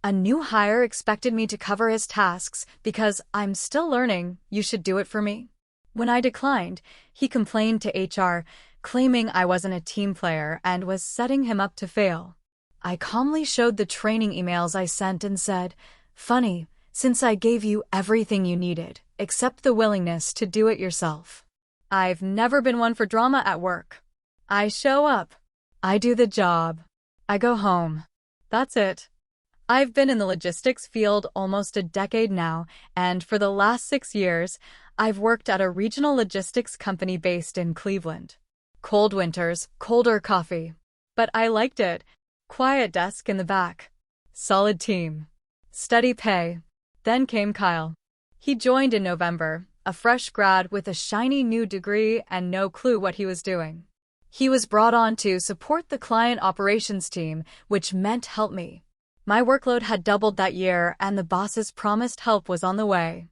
A new hire expected me to cover his tasks because I'm still learning. You should do it for me. When I declined, he complained to HR, claiming I wasn't a team player and was setting him up to fail. I calmly showed the training emails I sent and said, "Funny, since I gave you everything you needed, except the willingness to do it yourself. I've never been one for drama at work. I show up. I do the job. I go home. That's it." I've been in the logistics field almost a decade now, and for the last 6 years, I've worked at a regional logistics company based in Cleveland. Cold winters, colder coffee. But I liked it. Quiet desk in the back. Solid team. Steady pay. Then came Kyle. He joined in November, a fresh grad with a shiny new degree and no clue what he was doing. He was brought on to support the client operations team, which meant help me. My workload had doubled that year, and the boss's promised help was on the way.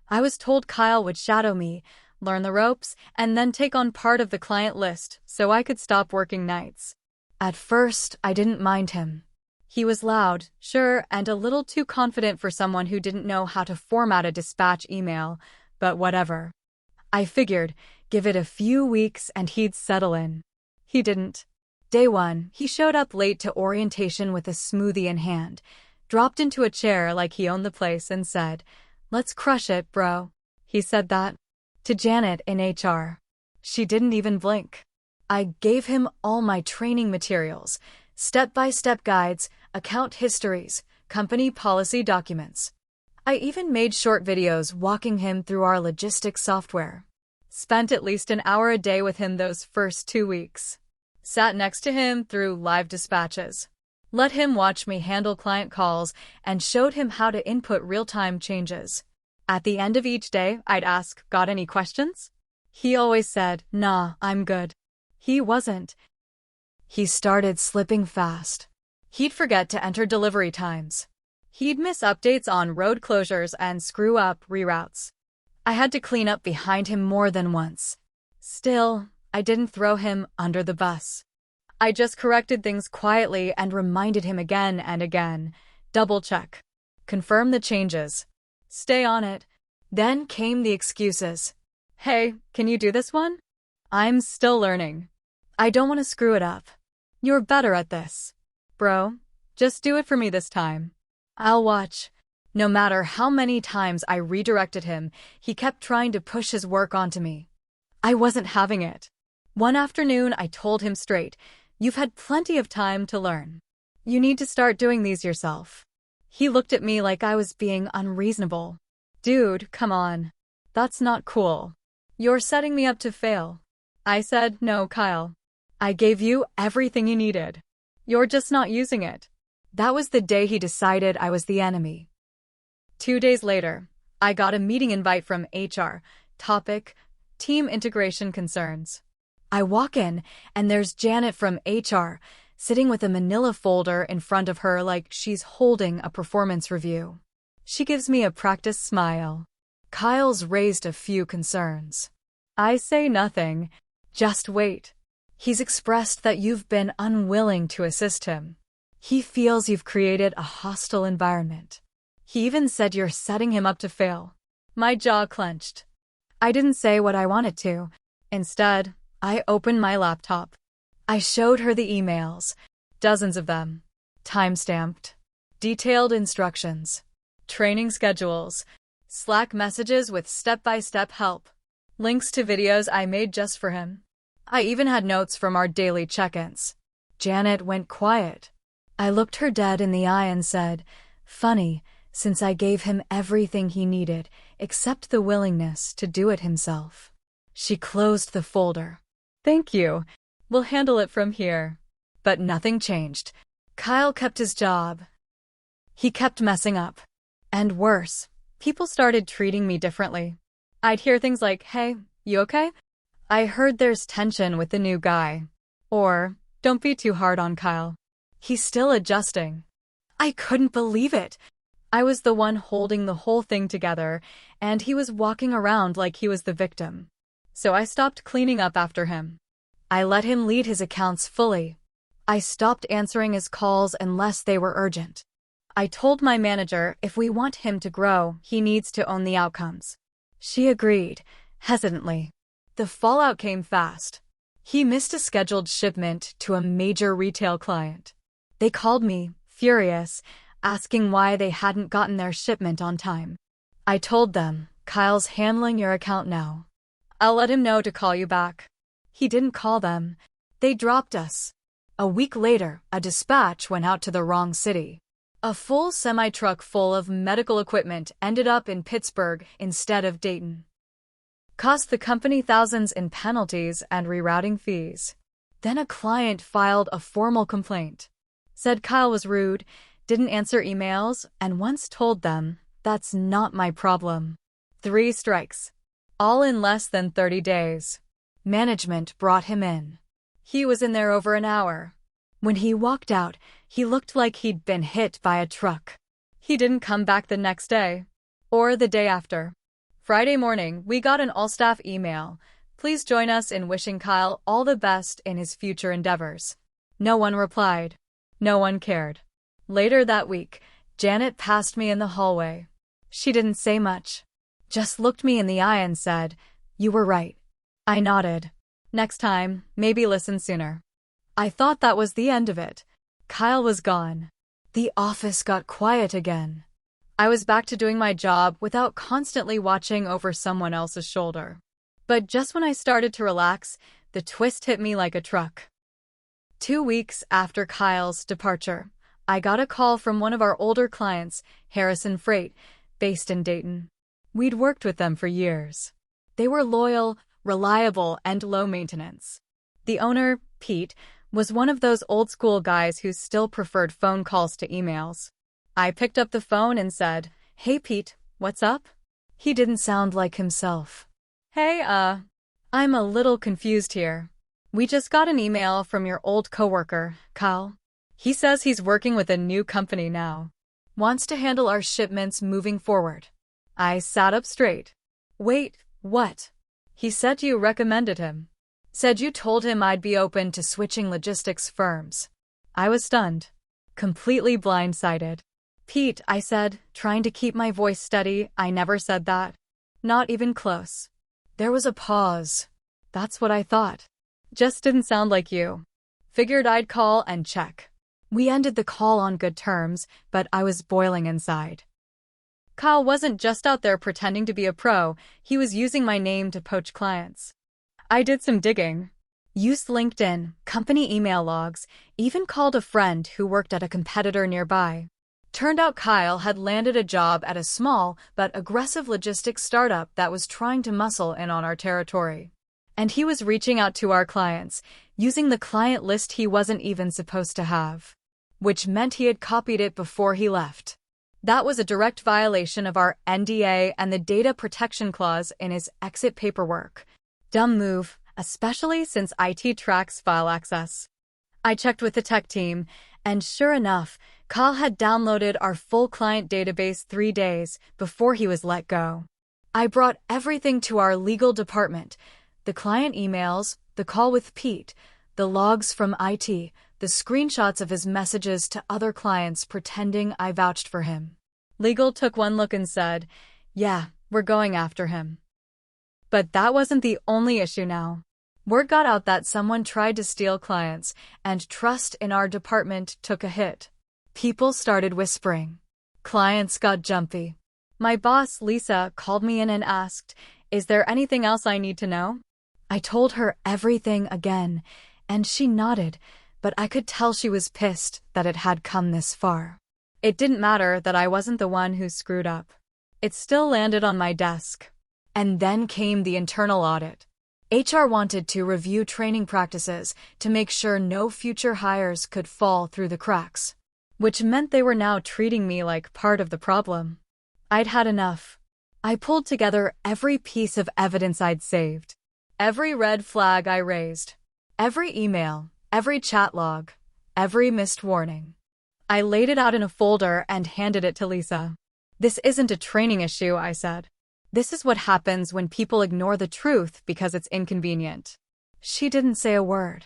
I was told Kyle would shadow me, learn the ropes, and then take on part of the client list so I could stop working nights. At first, I didn't mind him. He was loud, sure, and a little too confident for someone who didn't know how to format a dispatch email, but whatever. I figured, give it a few weeks and he'd settle in. He didn't. Day one, he showed up late to orientation with a smoothie in hand, dropped into a chair like he owned the place and said, "Let's crush it, bro." He said that to Janet in HR. She didn't even blink. I gave him all my training materials, step-by-step guides, account histories, company policy documents. I even made short videos walking him through our logistics software. Spent at least an hour a day with him those first 2 weeks. Sat next to him through live dispatches. Let him watch me handle client calls and showed him how to input real-time changes. At the end of each day, I'd ask, "Got any questions?" He always said, "Nah, I'm good." He wasn't. He started slipping fast. He'd forget to enter delivery times. He'd miss updates on road closures and screw up reroutes. I had to clean up behind him more than once. Still, I didn't throw him under the bus. I just corrected things quietly and reminded him again and again. Double-check. Confirm the changes. Stay on it. Then came the excuses. "Hey, can you do this one? I'm still learning. I don't want to screw it up. You're better at this. Bro, just do it for me this time. I'll watch." No matter how many times I redirected him, he kept trying to push his work onto me. I wasn't having it. One afternoon, I told him straight, "You've had plenty of time to learn. You need to start doing these yourself." He looked at me like I was being unreasonable. "Dude, come on. That's not cool. You're setting me up to fail." I said, "No, Kyle. I gave you everything you needed. You're just not using it." That was the day he decided I was the enemy. 2 days later, I got a meeting invite from HR. Topic: team integration concerns. I walk in, and there's Janet from HR, sitting with a manila folder in front of her like she's holding a performance review. She gives me a practice smile. Kyle's raised a few concerns. I say nothing. Just wait. He's expressed that you've been unwilling to assist him. He feels you've created a hostile environment. He even said you're setting him up to fail. My jaw clenched. I didn't say what I wanted to. Instead, I opened my laptop. I showed her the emails, dozens of them, time-stamped, detailed instructions, training schedules, Slack messages with step-by-step help, links to videos I made just for him. I even had notes from our daily check-ins. Janet went quiet. I looked her dead in the eye and said, "Funny, since I gave him everything he needed, except the willingness to do it himself." She closed the folder. "Thank you. We'll handle it from here." But nothing changed. Kyle kept his job. He kept messing up. And worse, people started treating me differently. I'd hear things like, "Hey, you okay? I heard there's tension with the new guy." Or, "Don't be too hard on Kyle. He's still adjusting." I couldn't believe it. I was the one holding the whole thing together, and he was walking around like he was the victim. So I stopped cleaning up after him. I let him lead his accounts fully. I stopped answering his calls unless they were urgent. I told my manager if we want him to grow, he needs to own the outcomes. She agreed, hesitantly. The fallout came fast. He missed a scheduled shipment to a major retail client. They called me, furious, asking why they hadn't gotten their shipment on time. I told them, Kyle's handling your account now. I'll let him know to call you back. He didn't call them. They dropped us. A week later, a dispatch went out to the wrong city. A full semi-truck full of medical equipment ended up in Pittsburgh instead of Dayton. Cost the company thousands in penalties and rerouting fees. Then a client filed a formal complaint. Said Kyle was rude, didn't answer emails, and once told them, that's not my problem. 3 strikes. All in less than 30 days. Management brought him in. He was in there over an hour. When he walked out, he looked like he'd been hit by a truck. He didn't come back the next day. Or the day after. Friday morning, we got an all-staff email. Please join us in wishing Kyle all the best in his future endeavors. No one replied. No one cared. Later that week, Janet passed me in the hallway. She didn't say much. Just looked me in the eye and said, "You were right." I nodded. Next time, maybe listen sooner. I thought that was the end of it. Kyle was gone. The office got quiet again. I was back to doing my job without constantly watching over someone else's shoulder. But just when I started to relax, the twist hit me like a truck. 2 weeks after Kyle's departure, I got a call from one of our older clients, Harrison Freight, based in Dayton. We'd worked with them for years. They were loyal, reliable, and low maintenance. The owner, Pete, was one of those old-school guys who still preferred phone calls to emails. I picked up the phone and said, "Hey Pete, what's up?" He didn't sound like himself. "Hey, I'm a little confused here. We just got an email from your old coworker, Kyle. He says he's working with a new company now. Wants to handle our shipments moving forward." I sat up straight. "Wait, what? He said you recommended him. Said you told him I'd be open to switching logistics firms." I was stunned. Completely blindsided. "Pete," I said, trying to keep my voice steady, "I never said that. Not even close." There was a pause. "That's what I thought. Just didn't sound like you. Figured I'd call and check." We ended the call on good terms, but I was boiling inside. Kyle wasn't just out there pretending to be a pro, he was using my name to poach clients. I did some digging. Used LinkedIn, company email logs, even called a friend who worked at a competitor nearby. Turned out Kyle had landed a job at a small but aggressive logistics startup that was trying to muscle in on our territory. And he was reaching out to our clients, using the client list he wasn't even supposed to have. Which meant he had copied it before he left. That was a direct violation of our NDA and the data protection clause in his exit paperwork. Dumb move, especially since IT tracks file access. I checked with the tech team, and sure enough, Kyle had downloaded our full client database 3 days before he was let go. I brought everything to our legal department: the client emails, the call with Pete, the logs from IT, the screenshots of his messages to other clients pretending I vouched for him. Legal took one look and said, "Yeah, we're going after him." But that wasn't the only issue now. Word got out that someone tried to steal clients, and trust in our department took a hit. People started whispering. Clients got jumpy. My boss, Lisa, called me in and asked, "Is there anything else I need to know?" I told her everything again, and she nodded, but I could tell she was pissed that it had come this far. It didn't matter that I wasn't the one who screwed up. It still landed on my desk. And then came the internal audit. HR wanted to review training practices to make sure no future hires could fall through the cracks, which meant they were now treating me like part of the problem. I'd had enough. I pulled together every piece of evidence I'd saved, every red flag I raised, every email, every chat log, every missed warning. I laid it out in a folder and handed it to Lisa. "This isn't a training issue," I said. "This is what happens when people ignore the truth because it's inconvenient." She didn't say a word.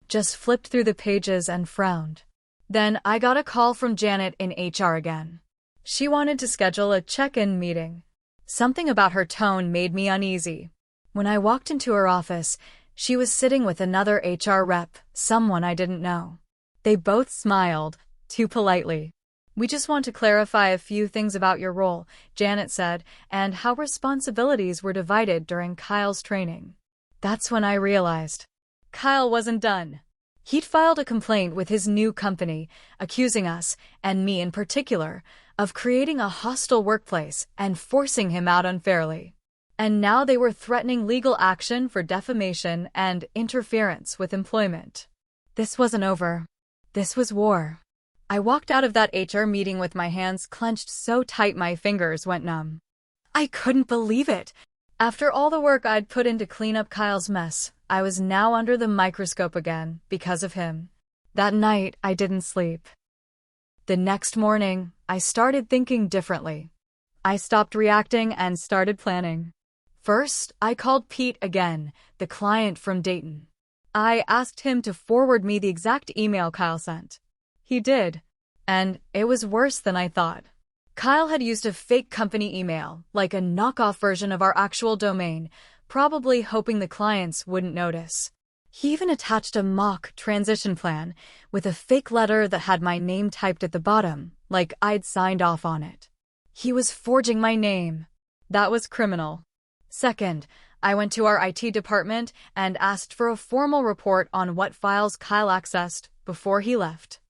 Just flipped through the pages and frowned. Then I got a call from Janet in HR again. She wanted to schedule a check-in meeting. Something about her tone made me uneasy. When I walked into her office, she was sitting with another HR rep, someone I didn't know. They both smiled, too politely. "We just want to clarify a few things about your role," Janet said, "and how responsibilities were divided during Kyle's training." That's when I realized Kyle wasn't done. He'd filed a complaint with his new company, accusing us, and me in particular, of creating a hostile workplace and forcing him out unfairly. And now they were threatening legal action for defamation and interference with employment. This wasn't over. This was war. I walked out of that HR meeting with my hands clenched so tight my fingers went numb. I couldn't believe it. After all the work I'd put in to clean up Kyle's mess, I was now under the microscope again because of him. That night, I didn't sleep. The next morning, I started thinking differently. I stopped reacting and started planning. First, I called Pete again, the client from Dayton. I asked him to forward me the exact email Kyle sent. He did, and it was worse than I thought. Kyle had used a fake company email, like a knockoff version of our actual domain, probably hoping the clients wouldn't notice. He even attached a mock transition plan with a fake letter that had my name typed at the bottom, like I'd signed off on it. He was forging my name. That was criminal. Second, I went to our IT department and asked for a formal report on what files Kyle accessed before he left.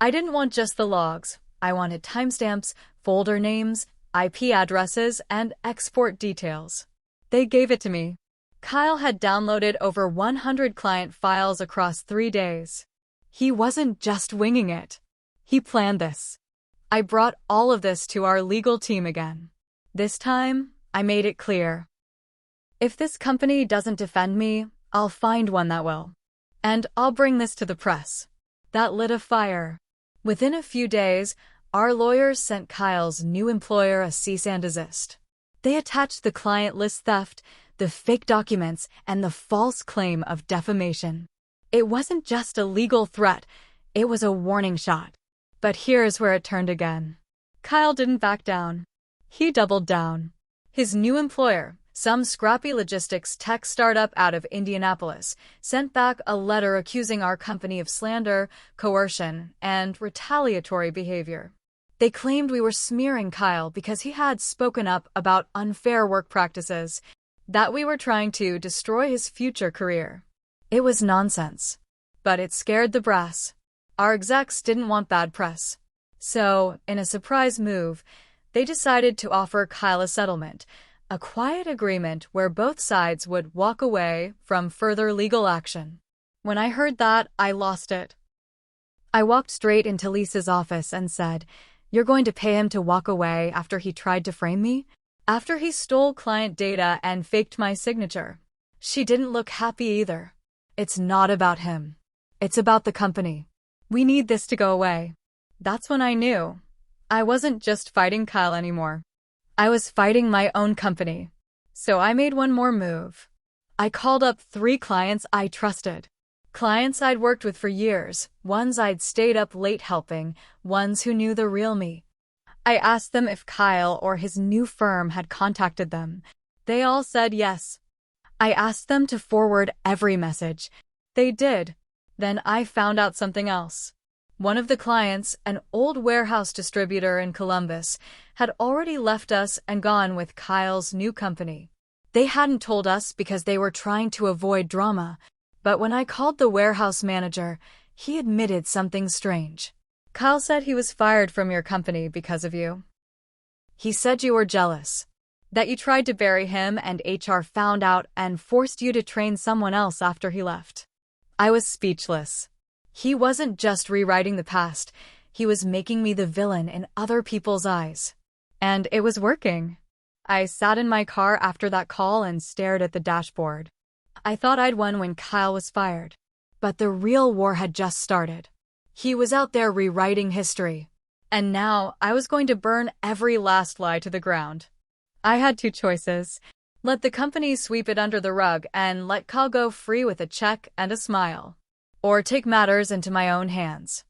I didn't want just the logs. I wanted timestamps, folder names, IP addresses, and export details. They gave it to me. Kyle had downloaded over 100 client files across 3 days. He wasn't just winging it. He planned this. I brought all of this to our legal team again. This time, I made it clear. If this company doesn't defend me, I'll find one that will. And I'll bring this to the press. That lit a fire. Within a few days, our lawyers sent Kyle's new employer a cease and desist. They attached the client list theft, the fake documents, and the false claim of defamation. It wasn't just a legal threat, it was a warning shot. But here's where it turned again. Kyle didn't back down. He doubled down. His new employer, some scrappy logistics tech startup out of Indianapolis, sent back a letter accusing our company of slander, coercion, and retaliatory behavior. They claimed we were smearing Kyle because he had spoken up about unfair work practices, that we were trying to destroy his future career. It was nonsense. But it scared the brass. Our execs didn't want bad press. So, in a surprise move, they decided to offer Kyle a settlement, a quiet agreement where both sides would walk away from further legal action. When I heard that, I lost it. I walked straight into Lisa's office and said, "You're going to pay him to walk away after he tried to frame me? After he stole client data and faked my signature?" She didn't look happy either. "It's not about him. It's about the company. We need this to go away." That's when I knew. I wasn't just fighting Kyle anymore. I was fighting my own company. So I made one more move. I called up 3 clients I trusted. Clients I'd worked with for years, ones I'd stayed up late helping, ones who knew the real me. I asked them if Kyle or his new firm had contacted them. They all said yes. I asked them to forward every message. They did. Then I found out something else. One of the clients, an old warehouse distributor in Columbus, had already left us and gone with Kyle's new company. They hadn't told us because they were trying to avoid drama, but when I called the warehouse manager, he admitted something strange. "Kyle said he was fired from your company because of you. He said you were jealous, that you tried to bury him and HR found out and forced you to train someone else after he left." I was speechless. He wasn't just rewriting the past, he was making me the villain in other people's eyes. And it was working. I sat in my car after that call and stared at the dashboard. I thought I'd won when Kyle was fired. But the real war had just started. He was out there rewriting history. And now I was going to burn every last lie to the ground. I had 2 choices. Let the company sweep it under the rug and let Kyle go free with a check and a smile. Or take matters into my own hands.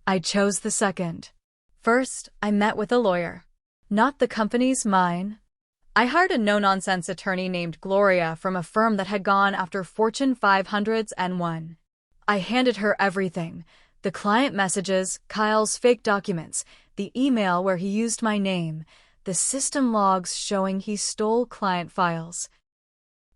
I chose the second. First, I met with a lawyer. Not the company's, mine. I hired a no-nonsense attorney named Gloria from a firm that had gone after Fortune 500s and won. I handed her everything: the client messages, Kyle's fake documents, the email where he used my name, the system logs showing he stole client files.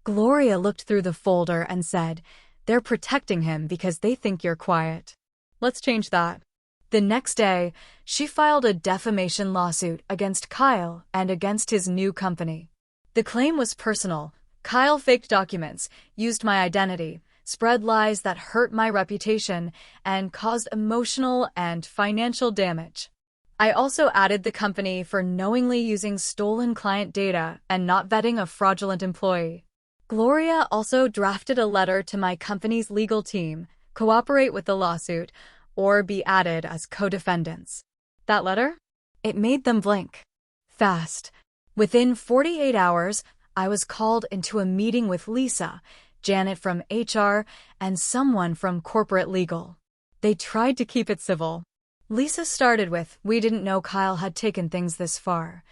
Gloria looked through the folder and said, "They're protecting him because they think you're quiet. Let's change that." The next day, she filed a defamation lawsuit against Kyle and against his new company. The claim was personal. Kyle faked documents, used my identity, spread lies that hurt my reputation, and caused emotional and financial damage. I also added the company for knowingly using stolen client data and not vetting a fraudulent employee. Gloria also drafted a letter to my company's legal team: cooperate with the lawsuit or be added as co-defendants. That letter? It made them blink. Fast. Within 48 hours, I was called into a meeting with Lisa, Janet from HR, and someone from corporate legal. They tried to keep it civil. Lisa started with, "We didn't know Kyle had taken things this far."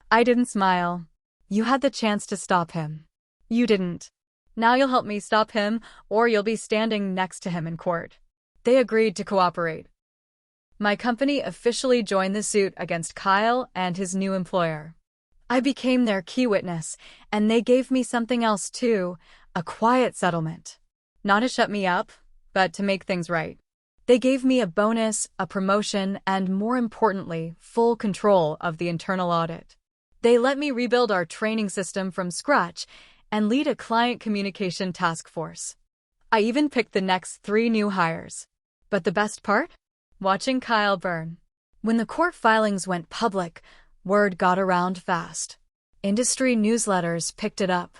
I didn't smile. "You had the chance to stop him. You didn't. Now you'll help me stop him, or you'll be standing next to him in court." They agreed to cooperate. My company officially joined the suit against Kyle and his new employer. I became their key witness, and they gave me something else too: a quiet settlement. Not to shut me up, but to make things right. They gave me a bonus, a promotion, and more importantly, full control of the internal audit. They let me rebuild our training system from scratch and lead a client communication task force. I even picked the next 3 new hires. But the best part? Watching Kyle burn. When the court filings went public, word got around fast. Industry newsletters picked it up.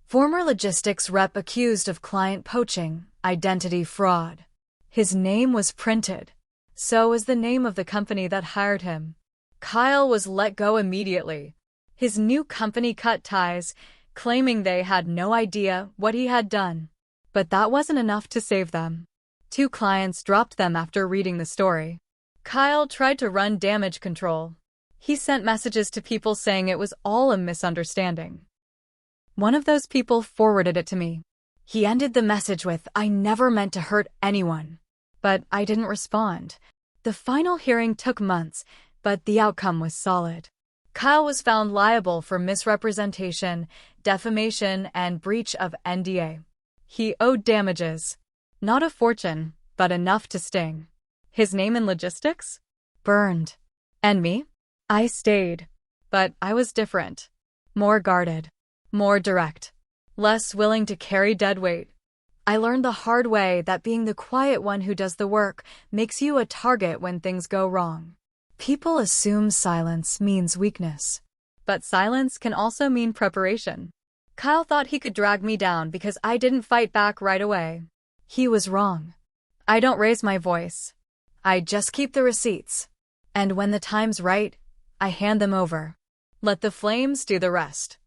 Former logistics rep accused of client poaching, identity fraud. His name was printed. So was the name of the company that hired him. Kyle was let go immediately. His new company cut ties, claiming they had no idea what he had done. But that wasn't enough to save them. 2 clients dropped them after reading the story. Kyle tried to run damage control. He sent messages to people saying it was all a misunderstanding. One of those people forwarded it to me. He ended the message with, "I never meant to hurt anyone." But I didn't respond. The final hearing took months, but the outcome was solid. Kyle was found liable for misrepresentation, defamation, and breach of NDA. He owed damages. Not a fortune, but enough to sting. His name in logistics? Burned. And me? I stayed. But I was different. More guarded. More direct. Less willing to carry dead weight. I learned the hard way that being the quiet one who does the work makes you a target when things go wrong. People assume silence means weakness. But silence can also mean preparation. Kyle thought he could drag me down because I didn't fight back right away. He was wrong. I don't raise my voice. I just keep the receipts. And when the time's right, I hand them over. Let the flames do the rest.